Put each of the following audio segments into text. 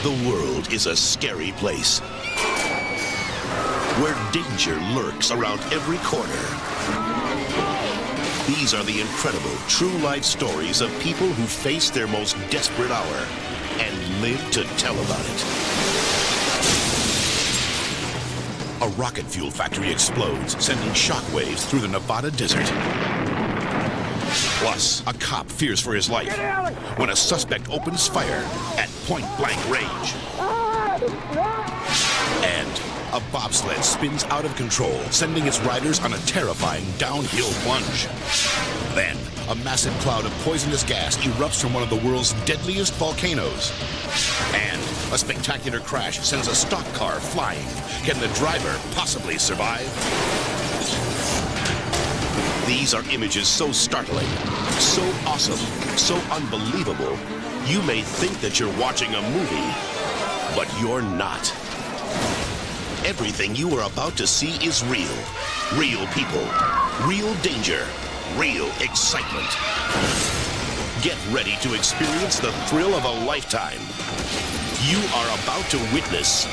The world is a scary place where danger lurks around every corner. These are the incredible, true-life stories of people who face their most desperate hour and live to tell about it. A rocket fuel factory explodes, sending shockwaves through the Nevada desert. Plus, a cop fears for his life when a suspect opens fire at point-blank range. And a bobsled spins out of control, sending its riders on a terrifying downhill plunge. Then, a massive cloud of poisonous gas erupts from one of the world's deadliest volcanoes. And a spectacular crash sends a stock car flying. Can the driver possibly survive? These are images so startling, so awesome, so unbelievable, you may think that you're watching a movie, but you're not. Everything you are about to see is real. Real people, real danger, real excitement. Get ready to experience the thrill of a lifetime. You are about to witness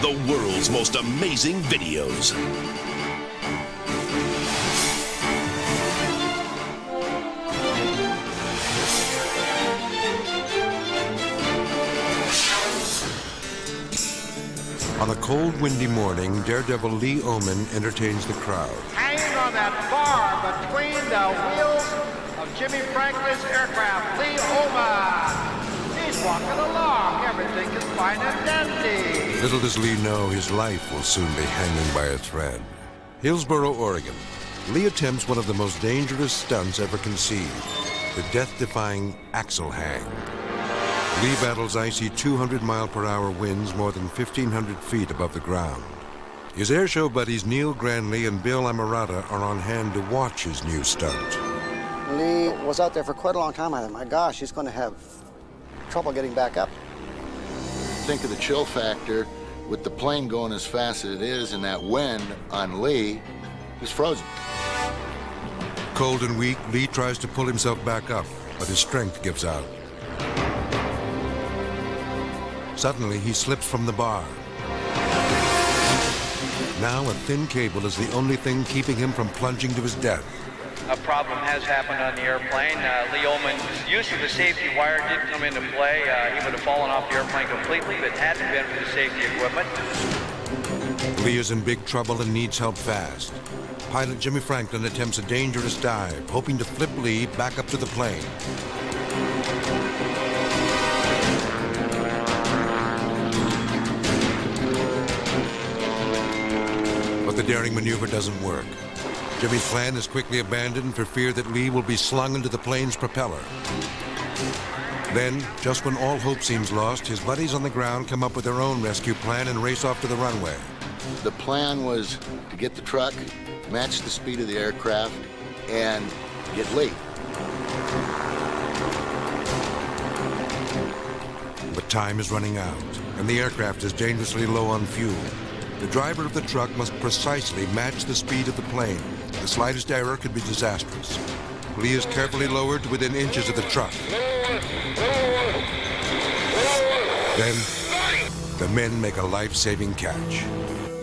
the world's most amazing videos. On a cold, windy morning, Daredevil Lee Oman entertains the crowd. Hanging on that bar between the wheels of Jimmy Franklin's aircraft, Lee Oman. He's walking along. Everything is fine and dandy. Little does Lee know his life will soon be hanging by a thread. Hillsboro, Oregon. Lee attempts one of the most dangerous stunts ever conceived, the death-defying axle hang. Lee battles icy 200-mile-per-hour winds more than 1,500 feet above the ground. His airshow buddies Neil Granley and Bill Amarata are on hand to watch his new stunt. Lee was out there for quite a long time. I thought, my gosh, he's going to have trouble getting back up. Think of the chill factor with the plane going as fast as it is, and that wind on Lee is frozen. Cold and weak, Lee tries to pull himself back up, but his strength gives out. Suddenly, he slips from the bar. Now, a thin cable is the only thing keeping him from plunging to his death. A problem has happened on the airplane. Lee Oman's use of the safety wire did come into play. He would have fallen off the airplane completely if it hadn't been for the safety equipment. Lee is in big trouble and needs help fast. Pilot Jimmy Franklin attempts a dangerous dive, hoping to flip Lee back up to the plane. But the daring maneuver doesn't work. Jimmy's plan is quickly abandoned for fear that Lee will be slung into the plane's propeller. Then, just when all hope seems lost, his buddies on the ground come up with their own rescue plan and race off to the runway. The plan was to get the truck, match the speed of the aircraft, and get Lee. But time is running out, and the aircraft is dangerously low on fuel. The driver of the truck must precisely match the speed of the plane. The slightest error could be disastrous. Lee is carefully lowered to within inches of the truck. Then, the men make a life-saving catch.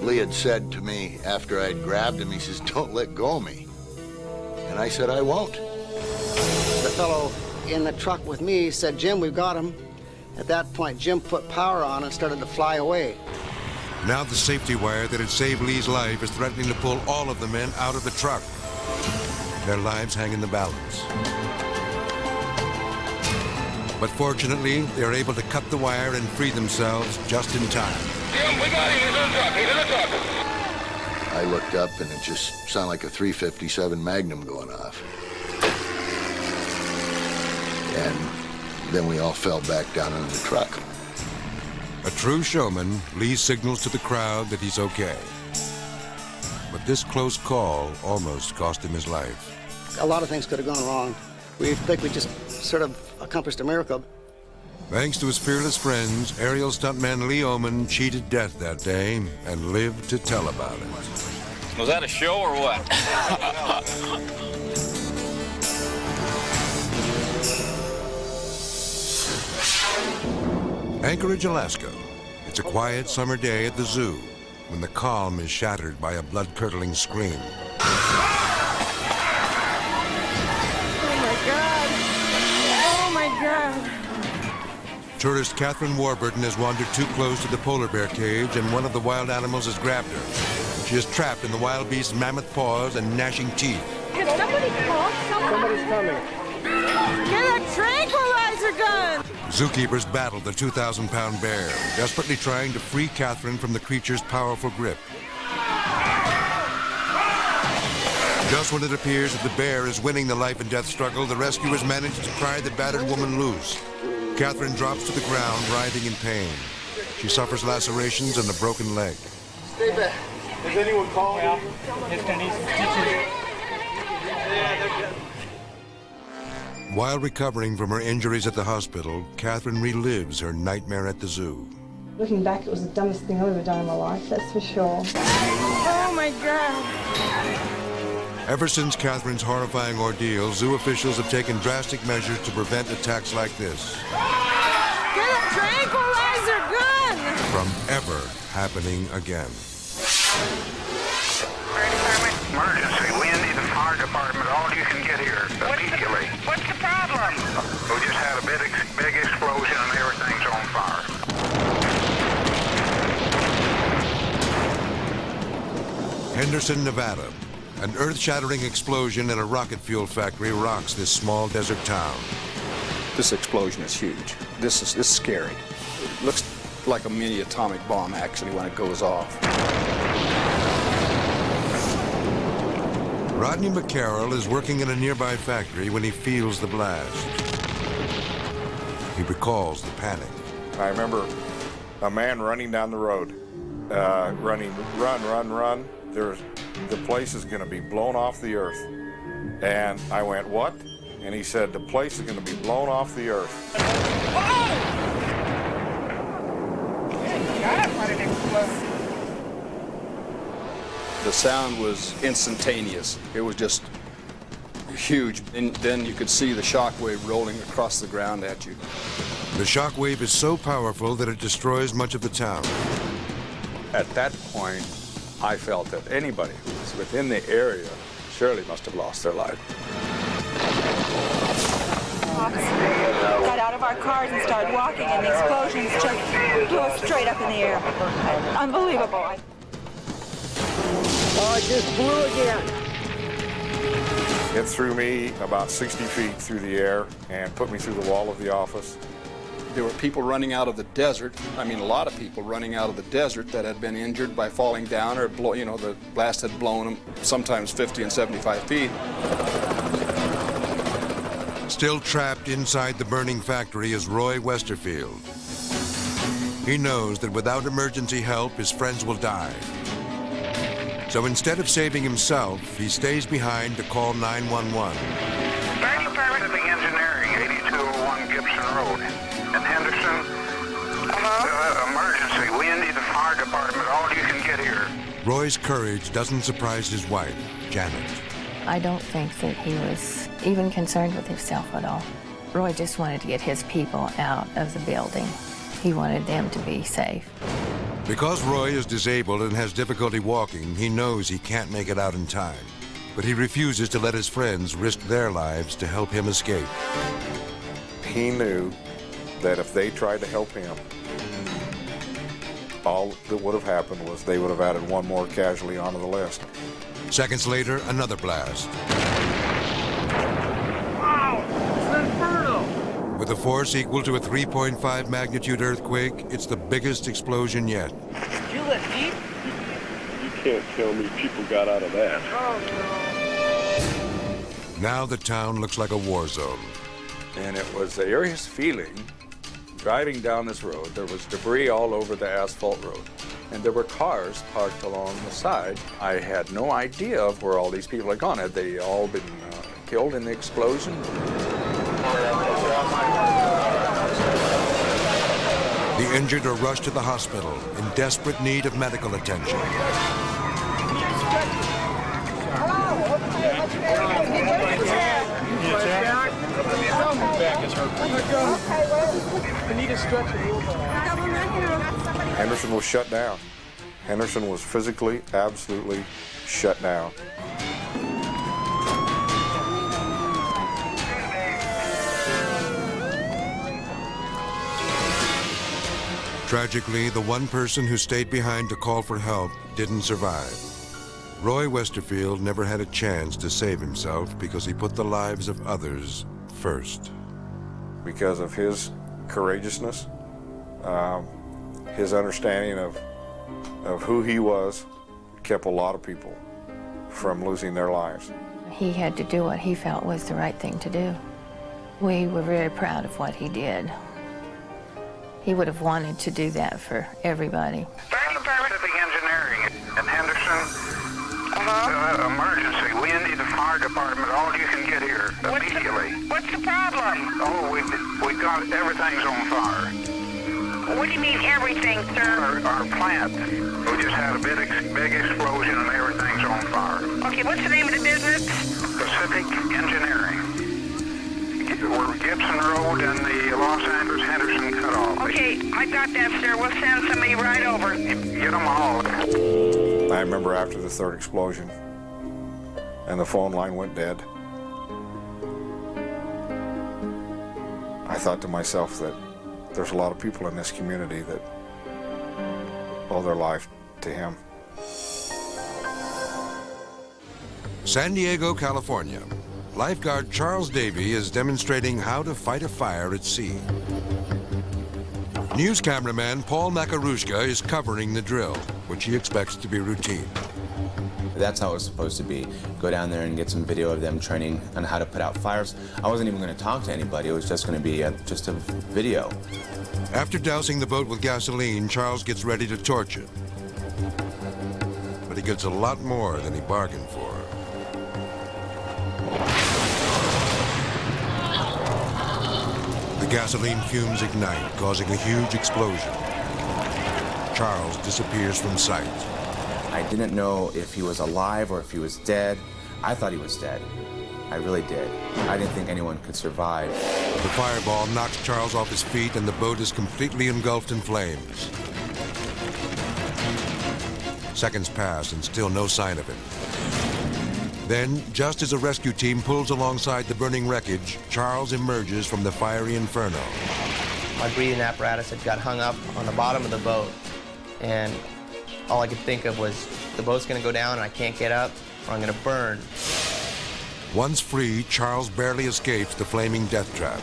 Lee had said to me after I'd grabbed him, he says, "Don't let go of me." And I said, "I won't." The fellow in the truck with me said, "Jim, we've got him." At that point, Jim put power on and started to fly away. Now the safety wire that had saved Lee's life is threatening to pull all of the men out of the truck. Their lives hang in the balance. But fortunately, they are able to cut the wire and free themselves just in time. Jim, we got him. He's in the truck. He's in the truck. I looked up, and it just sounded like a .357 Magnum going off. And then we all fell back down into the truck. A true showman, Lee signals to the crowd that he's okay. But this close call almost cost him his life. A lot of things could have gone wrong. We think we just sort of accomplished a miracle. Thanks to his fearless friends, aerial stuntman Lee Oman cheated death that day and lived to tell about it. Was that a show or what? Anchorage, Alaska. It's a quiet summer day at the zoo when the calm is shattered by a blood-curdling scream. Oh my God! Tourist Catherine Warburton has wandered too close to the polar bear cage, and one of the wild animals has grabbed her. She is trapped in the wild beast's mammoth paws and gnashing teeth. Can somebody call someone? Somebody's coming. Get a tranquilizer gun! Zookeepers battle the 2,000-pound bear, desperately trying to free Catherine from the creature's powerful grip. Just when it appears that the bear is winning the life and death struggle, the rescuers manage to pry the battered woman loose. Catherine drops to the ground, writhing in pain. She suffers lacerations and a broken leg. Stay back. Is anyone calling? While recovering from her injuries at the hospital, Catherine relives her nightmare at the zoo. Looking back, it was the dumbest thing I've ever done in my life, that's for sure. Oh my God! Ever since Catherine's horrifying ordeal, zoo officials have taken drastic measures to prevent attacks like this Get a tranquilizer gun! from ever happening again. Fire department. Emergency. We need the fire department. All you can get here immediately. What's the problem? We just had a big explosion and everything's on fire. Henderson, Nevada. An earth-shattering explosion in a rocket fuel factory rocks this small desert town. This explosion is huge. This is scary. It looks like a mini atomic bomb, actually, when it goes off. Rodney McCarroll is working in a nearby factory when he feels the blast. He recalls the panic. I remember a man running down the road, run. The place is going to be blown off the earth. And I went, what? And he said, the place is going to be blown off the earth. The sound was instantaneous. It was just huge. And then you could see the shockwave rolling across the ground at you. The shockwave is so powerful that it destroys much of the town. At that point, I felt that anybody who was within the area surely must have lost their life. Got out of our cars and started walking, and the explosions just blew us straight up in the air. Unbelievable. Oh, it just blew again. It threw me about 60 feet through the air and put me through the wall of the office. There were people running out of the desert. I mean, a lot of people running out of the desert that had been injured by falling down or, the blast had blown them, sometimes 50 and 75 feet. Still trapped inside the burning factory is Roy Westerfield. He knows that without emergency help, his friends will die. So instead of saving himself, he stays behind to call 911. Fire department of the engineering, 8201 Gibson Road. In Henderson. Emergency. We need the fire department. All you can get here. Roy's courage doesn't surprise his wife, Janet. I don't think that he was even concerned with himself at all. Roy just wanted to get his people out of the building. He wanted them to be safe. Because Roy is disabled and has difficulty walking, he knows he can't make it out in time. But he refuses to let his friends risk their lives to help him escape. He knew that if they tried to help him, all that would have happened was they would have added one more casualty onto the list. Seconds later, another blast. Wow, it's inferno. With a force equal to a 3.5 magnitude earthquake, it's the biggest explosion yet. Did you let deep? You can't tell me people got out of that. Oh, no. Now the town looks like a war zone. And it was the eeriest feeling driving down this road. There was debris all over the asphalt road. And there were cars parked along the side. I had no idea of where all these people had gone. Had they all been killed in the explosion? The injured are rushed to the hospital in desperate need of medical attention. Back is hurt. We need a stretcher. Henderson was shut down. Henderson was physically, absolutely shut down. Tragically, the one person who stayed behind to call for help didn't survive. Roy Westerfield never had a chance to save himself because he put the lives of others first. Because of his courageousness, his understanding of who he was, kept a lot of people from losing their lives. He had to do what he felt was the right thing to do. We were very proud of what he did. He would have wanted to do that for everybody. Pacific Engineering in Henderson. Emergency. We need the fire department. All you can get here immediately. What's the problem? Oh, we've got everything's on fire. What do you mean everything, sir? Our plant. We just had a big explosion and everything's on fire. Okay, what's the name of the business? Pacific Engineering. We're Gibson Road and the Los Angeles Henderson cutoff. Okay, I got that, sir. We'll send somebody right over. Get them all. I remember after the third explosion, and the phone line went dead, I thought to myself that there's a lot of people in this community that owe their life to him. San Diego, California. Lifeguard Charles Davy is demonstrating how to fight a fire at sea. News cameraman Paul Makarushka is covering the drill, which he expects to be routine. That's how it was supposed to be. Go down there and get some video of them training on how to put out fires. I wasn't even going to talk to anybody. It was just going to be just a video. After dousing the boat with gasoline, Charles gets ready to torch it. But he gets a lot more than he bargained for. The gasoline fumes ignite, causing a huge explosion. Charles disappears from sight. I didn't know if he was alive or if he was dead. I thought he was dead. I really did. I didn't think anyone could survive. The fireball knocks Charles off his feet and the boat is completely engulfed in flames. Seconds pass and still no sign of him. Then, just as a rescue team pulls alongside the burning wreckage, Charles emerges from the fiery inferno. My breathing apparatus had got hung up on the bottom of the boat, and all I could think of was the boat's going to go down and I can't get up, or I'm going to burn. Once free, Charles barely escapes the flaming death trap.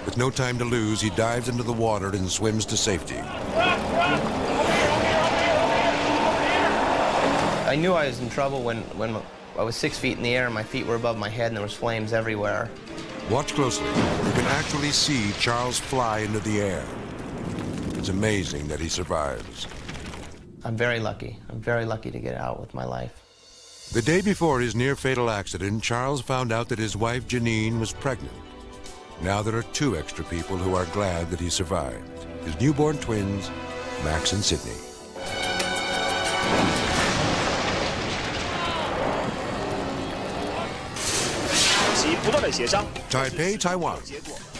With no time to lose, he dives into the water and swims to safety. I knew I was in trouble when I was 6 feet in the air and my feet were above my head and there was flames everywhere. Watch closely. You can actually see Charles fly into the air. It's amazing that he survives. I'm very lucky. I'm very lucky to get out with my life. The day before his near-fatal accident, Charles found out that his wife, Janine, was pregnant. Now there are 2 extra people who are glad that he survived. His newborn twins, Max and Sydney. Taipei, Taiwan.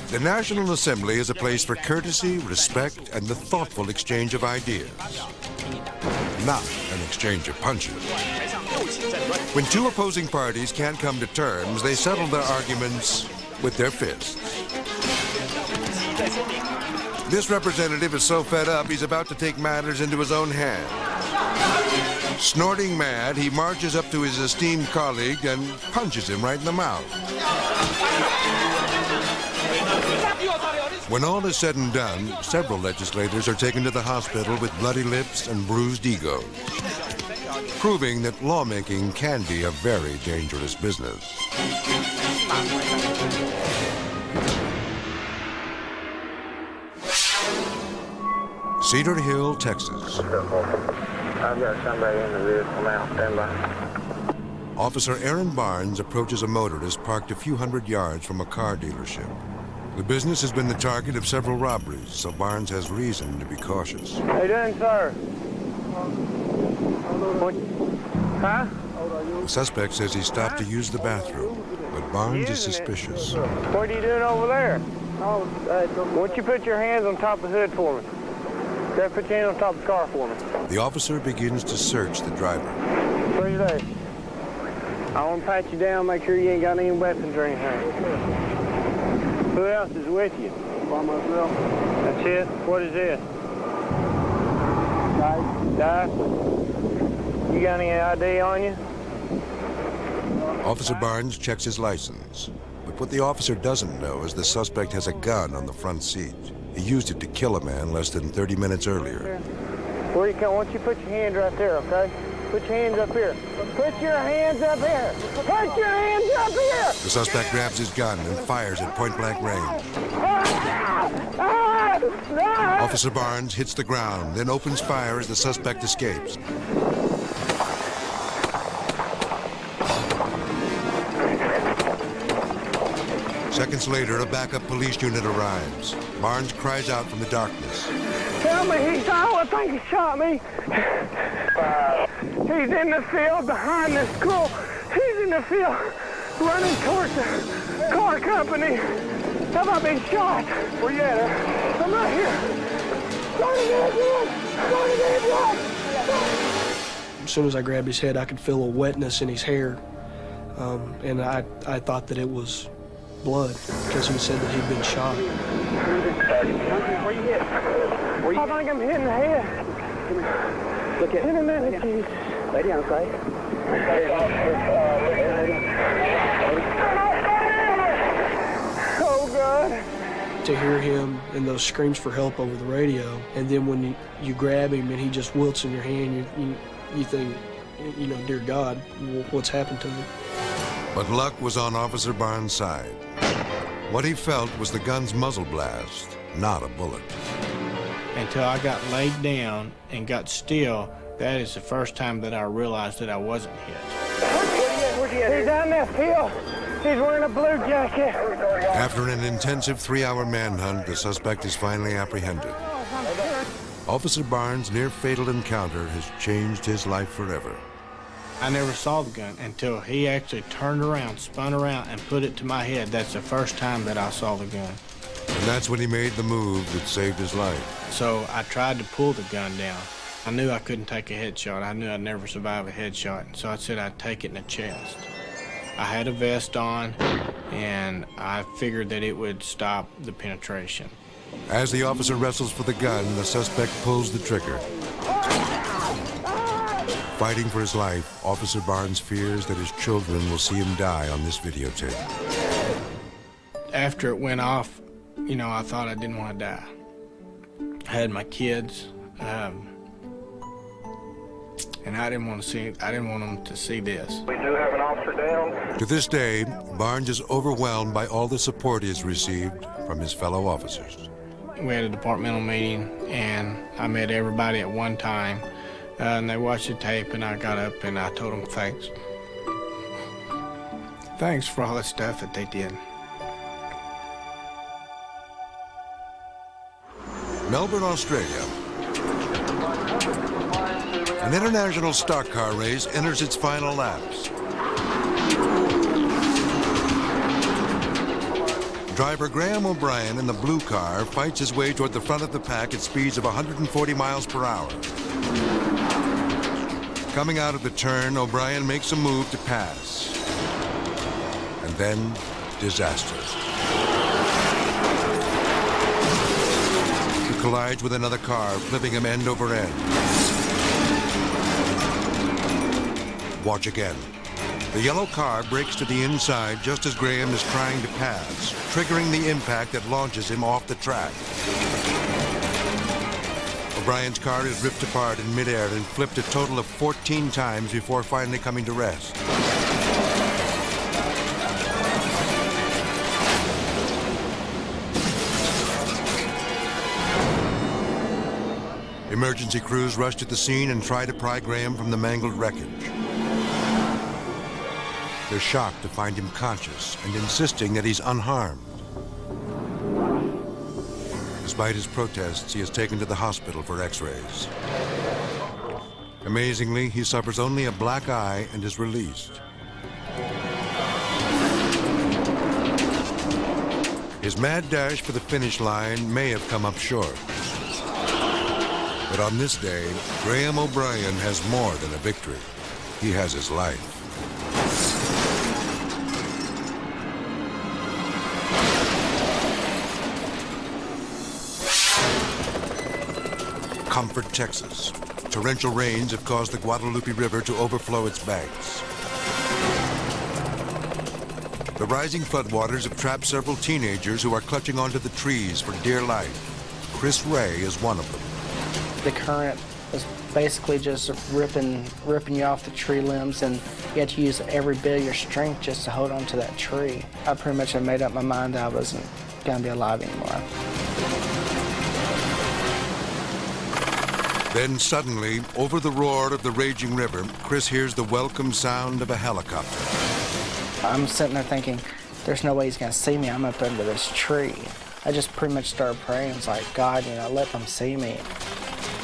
The National Assembly is a place for courtesy, respect, and the thoughtful exchange of ideas. Not an exchange of punches. When 2 opposing parties can't come to terms, they settle their arguments with their fists. This representative is so fed up, he's about to take matters into his own hands. Snorting mad, he marches up to his esteemed colleague and punches him right in the mouth. When all is said and done, several legislators are taken to the hospital with bloody lips and bruised egos, proving that lawmaking can be a very dangerous business. Cedar Hill, Texas. I've got somebody in the vehicle now. Stand by. Officer Aaron Barnes approaches a motorist parked a few hundred yards from a car dealership. The business has been the target of several robberies, so Barnes has reason to be cautious. How you doing, sir? What? Huh? The suspect says he stopped to use the bathroom, but Barnes is suspicious. What are you doing over there? Why don't you put your hands on top of the hood for me? Go put your hands on top of the car for me. The officer begins to search the driver. Where's your leg? I want to pat you down, make sure you ain't got any weapons or anything. Who else is with you? By myself. That's it? What is this? Dice. You got any ID on you? Officer Barnes checks his license. But what the officer doesn't know is the suspect has a gun on the front seat. He used it to kill a man less than 30 minutes earlier. Where you come? Why don't you put your hands right there, okay? Put your hands up here. Put your hands up here. Put your hands up here. The suspect grabs his gun and fires at point-blank range. Officer Barnes hits the ground, then opens fire as the suspect escapes. Seconds later, a backup police unit arrives. Barnes cries out from the darkness. Tell me he's out. I think he shot me. He's in the field behind the school. He's in the field running towards the car company. Have I been shot? Where you at? I'm right here. As soon as I grabbed his head, I could feel a wetness in his hair. And I thought that it was blood because he said that he'd been shot. Where you hit? I think I'm hitting the head. Look at in a minute, please. Lay down, okay? Oh, God. To hear him and those screams for help over the radio, and then when you grab him and he just wilts in your hand, you think, you know, dear God, what's happened to me? But luck was on Officer Barnes' side. What he felt was the gun's muzzle blast, not a bullet. Until I got laid down and got still, that is the first time that I realized that I wasn't hit. He's on that field. He's wearing a blue jacket. After an intensive 3-hour manhunt, the suspect is finally apprehended. Officer Barnes' near-fatal encounter has changed his life forever. I never saw the gun until he actually turned around, spun around, and put it to my head. That's the first time that I saw the gun. And that's when he made the move that saved his life. So I tried to pull the gun down. I knew I couldn't take a headshot. I knew I'd never survive a headshot. So I said I'd take it in the chest. I had a vest on, and I figured that it would stop the penetration. As the officer wrestles for the gun, the suspect pulls the trigger. Fighting for his life, Officer Barnes fears that his children will see him die on this videotape. After it went off, you know, I thought I didn't want to die. I had my kids, and I didn't want them to see this. We do have an officer down. To this day, Barnes is overwhelmed by all the support he has received from his fellow officers. We had a departmental meeting, and I met everybody at one time. And they watched the tape, and I got up and I told them thanks. Thanks for all the stuff that they did. Melbourne, Australia. An international stock car race enters its final laps. Driver Graham O'Brien in the blue car fights his way toward the front of the pack at speeds of 140 miles per hour. Coming out of the turn, O'Brien makes a move to pass. And then, disaster. He collides with another car, flipping him end over end. Watch again. The yellow car brakes to the inside just as Graham is trying to pass, triggering the impact that launches him off the track. O'Brien's car is ripped apart in midair and flipped a total of 14 times before finally coming to rest. Emergency crews rush to the scene and try to pry Graham from the mangled wreckage. They're shocked to find him conscious and insisting that he's unharmed. Despite his protests, he is taken to the hospital for x-rays. Amazingly, he suffers only a black eye and is released. His mad dash for the finish line may have come up short. But on this day, Graham O'Brien has more than a victory. He has his life. Comfort, Texas. Torrential rains have caused the Guadalupe River to overflow its banks. The rising floodwaters have trapped several teenagers who are clutching onto the trees for dear life. Chris Ray is one of them. The current was basically just ripping you off the tree limbs, and you had to use every bit of your strength just to hold on to that tree. I pretty much had made up my mind that I wasn't going to be alive anymore. Then suddenly, over the roar of the raging river, Chris hears the welcome sound of a helicopter. I'm sitting there thinking, there's no way he's going to see me. I'm up under this tree. I just pretty much started praying. It's like, God, let them see me.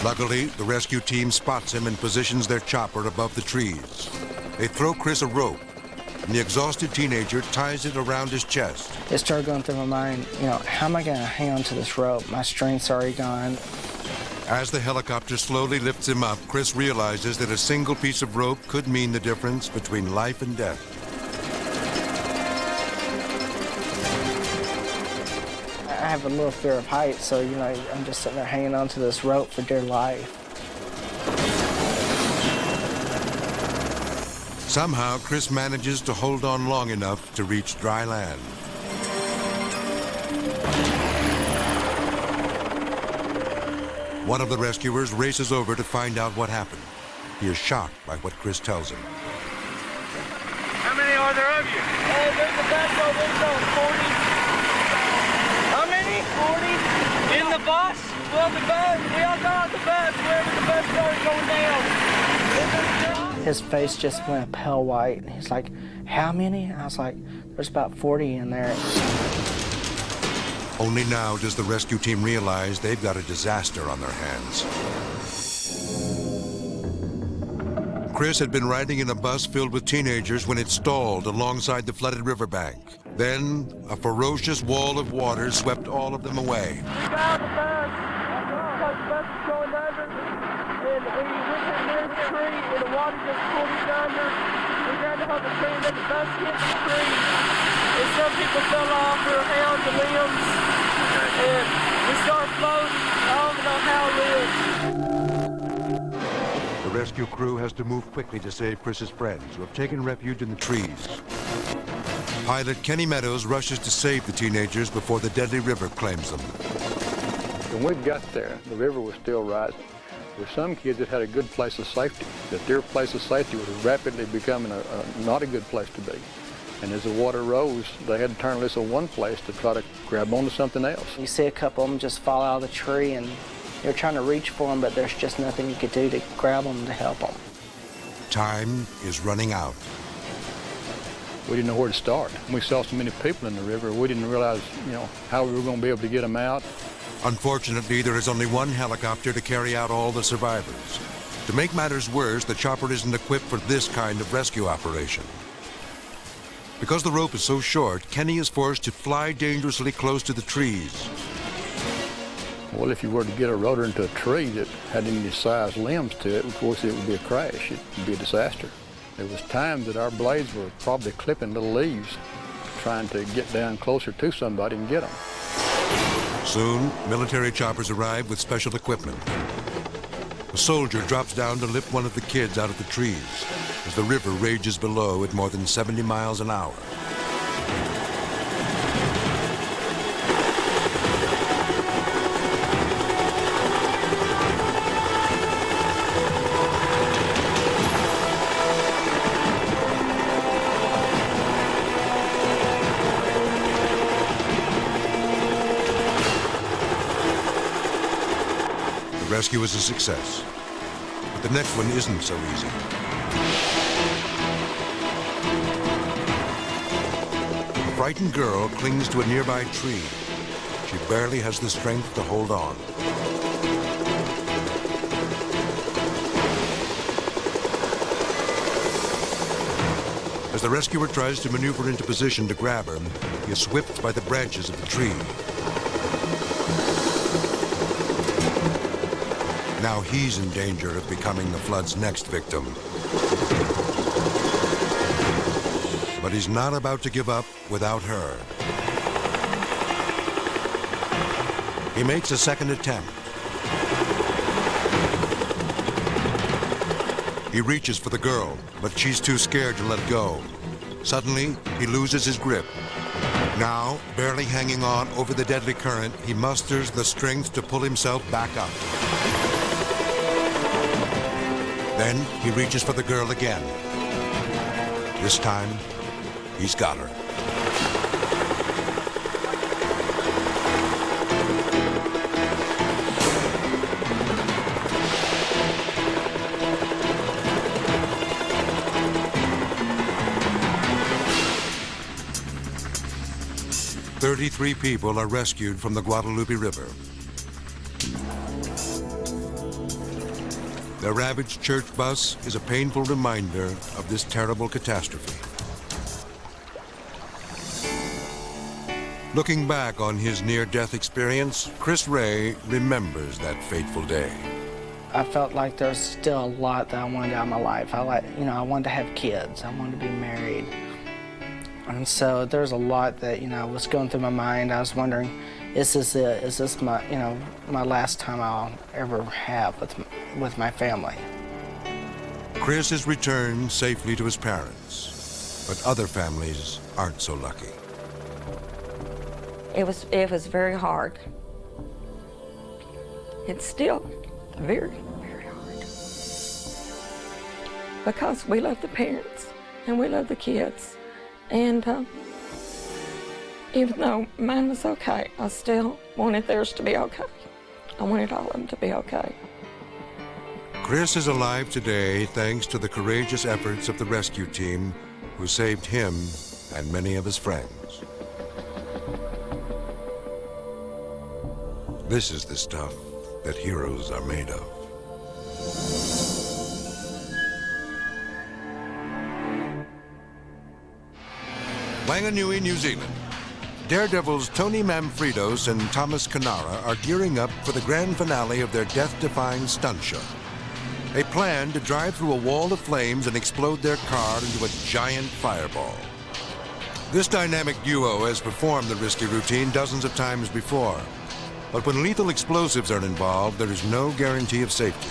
Luckily, the rescue team spots him and positions their chopper above the trees. They throw Chris a rope, and the exhausted teenager ties it around his chest. It started going through my mind, how am I going to hang on to this rope? My strength's already gone. As the helicopter slowly lifts him up, Chris realizes that a single piece of rope could mean the difference between life and death. I have a little fear of heights, so, I'm just sitting there hanging onto this rope for dear life. Somehow, Chris manages to hold on long enough to reach dry land. One of the rescuers races over to find out what happened. He is shocked by what Chris tells him. How many are there of you? Hey, there's a bus over there, 40. How many? 40. In the bus? Well, the bus. We all got on the bus. Wherever the bus started going down. His face just went pale white. He's like, how many? I was like, there's about 40 in there. Only now does the rescue team realize they've got a disaster on their hands. Chris had been riding in a bus filled with teenagers when it stalled alongside the flooded riverbank. Then, a ferocious wall of water swept all of them away. We got the bus. Because the bus was going under. And we went near the tree, and the water just pulled us under. We grabbed hold of the tree, and then the bus hit the tree. And some people fell off their hands and limbs. And we started floating. I don't know how it is. The rescue crew has to move quickly to save Chris's friends, who have taken refuge in the trees. Pilot Kenny Meadows rushes to save the teenagers before the deadly river claims them. When we got there, the river was still rising. There were some kids that had a good place of safety, that their place of safety was rapidly becoming not a good place to be. And as the water rose, they had to turn loose in one place to try to grab onto something else. You see a couple of them just fall out of the tree, and you're trying to reach for them, but there's just nothing you could do to grab them to help them. Time is running out. We didn't know where to start. We saw so many people in the river, we didn't realize, how we were going to be able to get them out. Unfortunately, there is only one helicopter to carry out all the survivors. To make matters worse, the chopper isn't equipped for this kind of rescue operation. Because the rope is so short, Kenny is forced to fly dangerously close to the trees. Well, if you were to get a rotor into a tree that had any size limbs to it, of course it would be a crash. It would be a disaster. There was times that our blades were probably clipping little leaves, trying to get down closer to somebody and get them. Soon, military choppers arrive with special equipment. A soldier drops down to lift one of the kids out of the trees as the river rages below at more than 70 miles an hour. The rescue is a success, but the next one isn't so easy. A frightened girl clings to a nearby tree. She barely has the strength to hold on. As the rescuer tries to maneuver into position to grab her, he is whipped by the branches of the tree. Now he's in danger of becoming the flood's next victim. But he's not about to give up without her. He makes a second attempt. He reaches for the girl, but she's too scared to let go. Suddenly, he loses his grip. Now, barely hanging on over the deadly current, he musters the strength to pull himself back up. Then, he reaches for the girl again. This time, he's got her. "33 people are rescued from the Guadalupe River. The ravaged church bus is a painful reminder of this terrible catastrophe. Looking back on his near-death experience, Chris Ray remembers that fateful day. I felt like there's still a lot that I wanted out of my life. I wanted to have kids. I wanted to be married. And so there's a lot that, was going through my mind. I was wondering, is this my, my last time I'll ever have with my family? Chris has returned safely to his parents, but other families aren't so lucky. It was very hard. It's still very, very hard. Because we love the parents and we love the kids. And even though mine was okay, I still wanted theirs to be okay. I wanted all of them to be okay. Chris is alive today thanks to the courageous efforts of the rescue team who saved him and many of his friends. This is the stuff that heroes are made of. Wanganui, New Zealand. Daredevils Tony Manfredos and Thomas Canara are gearing up for the grand finale of their death-defying stunt show. They plan to drive through a wall of flames and explode their car into a giant fireball. This dynamic duo has performed the risky routine dozens of times before. But when lethal explosives are involved, there is no guarantee of safety.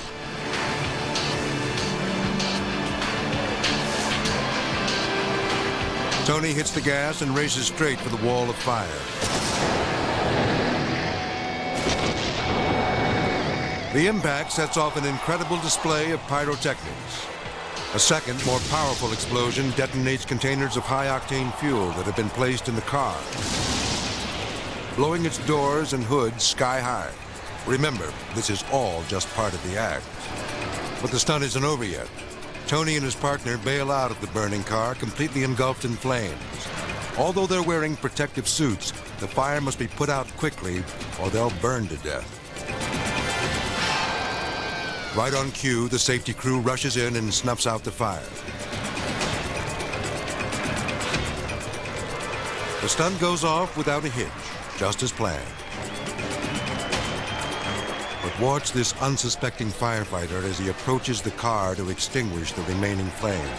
Tony hits the gas and races straight for the wall of fire. The impact sets off an incredible display of pyrotechnics. A second, more powerful explosion detonates containers of high-octane fuel that have been placed in the car, blowing its doors and hoods sky high. Remember, this is all just part of the act. But the stunt isn't over yet. Tony and his partner bail out of the burning car, completely engulfed in flames. Although they're wearing protective suits, the fire must be put out quickly or they'll burn to death. Right on cue, the safety crew rushes in and snuffs out the fire. The stunt goes off without a hitch, just as planned. But watch this unsuspecting firefighter as he approaches the car to extinguish the remaining flames.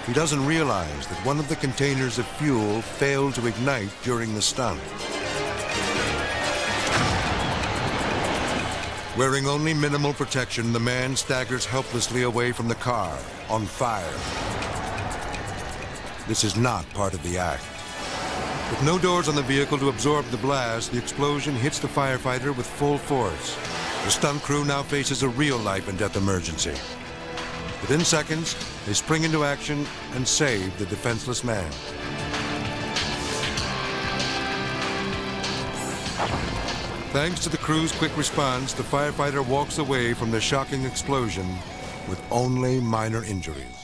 He doesn't realize that one of the containers of fuel failed to ignite during the stunt. Wearing only minimal protection, the man staggers helplessly away from the car, on fire. This is not part of the act. With no doors on the vehicle to absorb the blast, the explosion hits the firefighter with full force. The stunt crew now faces a real life and death emergency. Within seconds, they spring into action and save the defenseless man. Thanks to the crew's quick response, the firefighter walks away from the shocking explosion with only minor injuries.